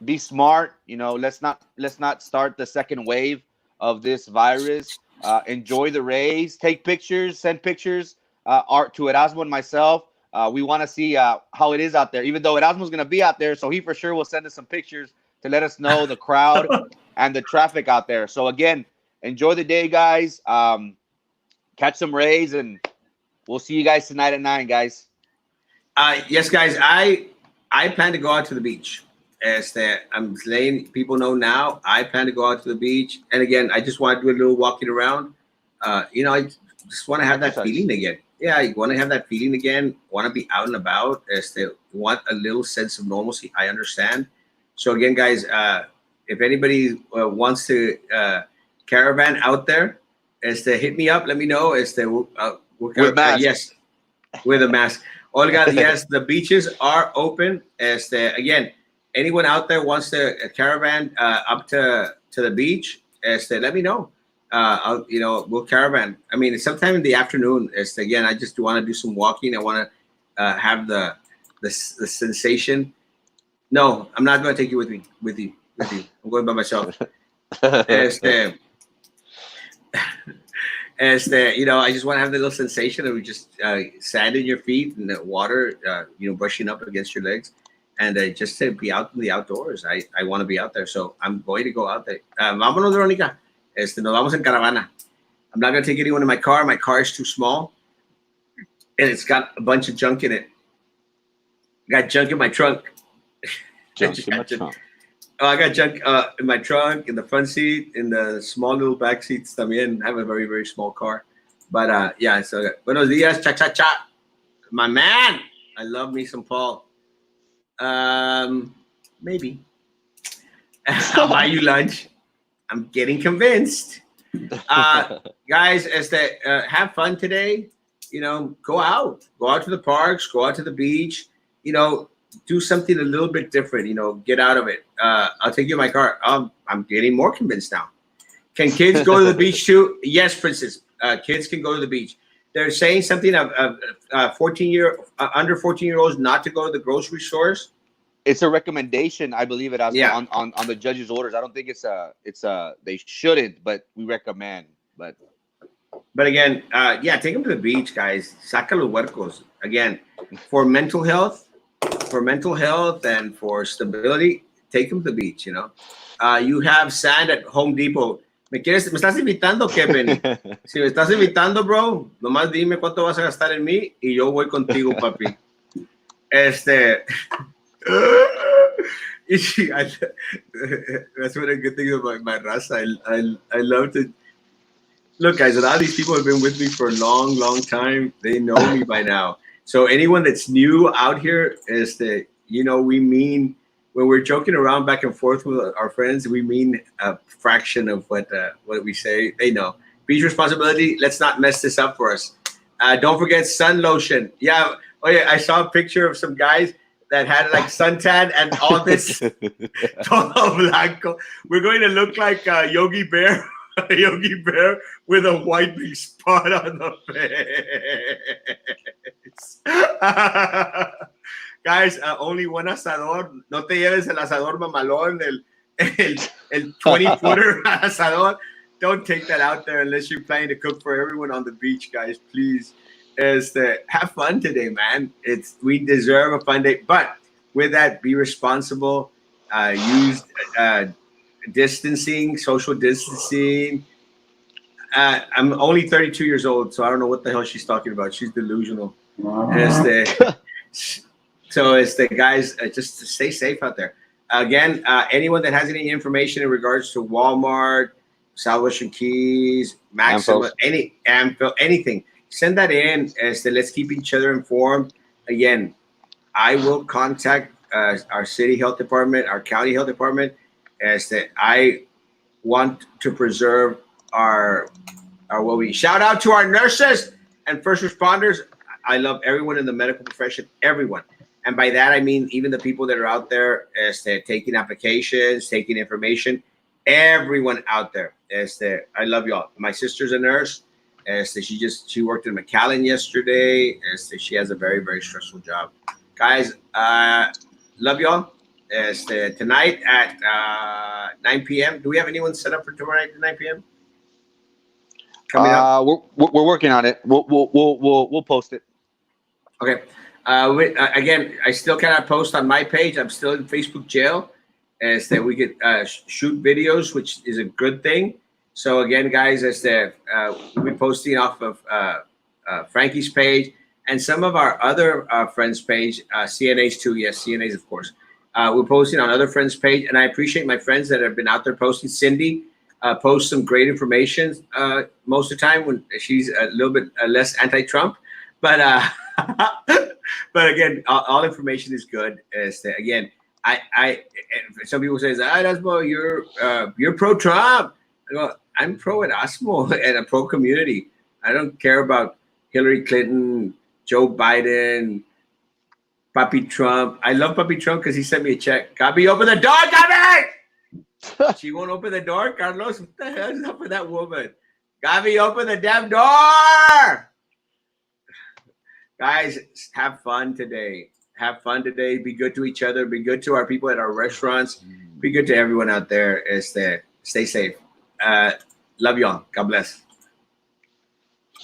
be smart. Let's not start the second wave of this virus. Enjoy the rays. Take pictures. Send pictures. Art to Erasmo and myself. We want to see how it is out there. Even though Erasmo's going to be out there, so he for sure will send us some pictures to let us know the crowd and the traffic out there. So again, enjoy the day, guys. Catch some rays, and we'll see you guys tonight at 9, guys. Yes, guys. I plan to go out to the beach. As that I'm letting people know now, I plan to go out to the beach. And again, I just want to do a little walking around. I just want to have that feeling again. Yeah, I want to have that feeling again. Want to be out and about. As they want a little sense of normalcy. I understand. So again, guys, if anybody wants to caravan out there, as they hit me up, let me know. As they will, with mask. Yes, with a mask. Olga, yes, the beaches are open. As they again. Anyone out there wants to caravan up to the beach? Let me know. We'll caravan. I mean, sometime in the afternoon. Again, I just want to do some walking. I want to have the sensation. No, I'm not going to take you with me. I'm going by myself. I just want to have the little sensation of just sand in your feet and the water, brushing up against your legs. And just to be out in the outdoors. I want to be out there. So I'm going to go out there. Vámonos, Veronica. Nos vamos en caravana. I'm not going to take anyone in my car. My car is too small. And it's got a bunch of junk in it. Got junk in my trunk. Junk in my trunk. Oh, I got junk in my trunk, in the front seat, in the small little back seats. También. I have a very, very small car. But yeah, so buenos dias, cha-cha-cha. My man. I love me some Paul. Maybe. I'll buy you lunch. I'm getting convinced. Guys, have fun today. Go out to the parks, go out to the beach. Do something a little bit different. Get out of it. I'll take you in my car. I'm getting more convinced now. Can kids go to the beach too? Yes, Princess. Kids can go to the beach. They're saying something of under 14-year-olds not to go to the grocery stores. It's a recommendation, I believe it as on the judge's orders. I don't think they shouldn't, but we recommend. But again, take them to the beach, guys. Saca los huercos. Again, for mental health and for stability, take them to the beach. You have sand at Home Depot. ¿Me estás invitando, Kevin? Si me estás invitando, bro, nomás dime cuánto vas a gastar en mí y yo voy contigo, papi. That's one of the good things about my raza. I love to look, guys. A lot of these people have been with me for a long, long time. They know me by now. So anyone that's new out here we mean. When we're joking around back and forth with our friends, we mean a fraction of what we say. They know. Beach responsibility. Let's not mess this up for us. Don't forget sun lotion. Yeah. Oh yeah. I saw a picture of some guys that had like suntan and all this todo blanco. We're going to look like Yogi Bear. Yogi Bear with a white big spot on the face. Guys, only one asador. No te lleves el asador mamalón, el 20-footer asador. Don't take that out there unless you're planning to cook for everyone on the beach, guys. Please, have fun today, man. We deserve a fun day. But with that, be responsible. Use distancing, social distancing. I'm only 32 years old, so I don't know what the hell she's talking about. She's delusional. So guys, just stay safe out there. again, anyone that has any information in regards to Walmart, Southwestern Keys, Maxima, any Amphil, anything, send that in. Let's keep each other informed. Again, I will contact our city health department, our county health department, as that I want to preserve our well-being. Shout out to our nurses and first responders. I love everyone in the medical profession, everyone. And by that, I mean even the people that are out there taking applications, taking information, everyone out there. I love y'all. My sister's a nurse. She worked in McAllen yesterday. She has a very, very stressful job. Guys, love y'all. Tonight at 9 p.m. Do we have anyone set up for tomorrow night at 9 p.m.? Coming up? We're working on it. We'll post it. Okay. Again, I still cannot post on my page. I'm still in Facebook jail. We could shoot videos, which is a good thing. So again, guys, we'll be posting off of Frankie's page and some of our other friends' page, CNAs too. Yes, CNAs, of course. We're posting on other friends' page, and I appreciate my friends that have been out there posting. Cindy posts some great information most of the time when she's a little bit less anti-Trump, but but again, all information is good. Again, I some people say, Erasmo, you're pro-Trump. I go, I'm pro-Erasmo and a pro-community. I don't care about Hillary Clinton, Joe Biden, Papi Trump. I love Papi Trump because he sent me a check. Gabi, open the door, Gabi! She won't open the door, Carlos. What the hell is up with that woman? Gabi, open the damn door! Guys, have fun today. Have fun today. Be good to each other. Be good to our people at our restaurants. Be good to everyone out there. Stay safe. Love y'all. God bless.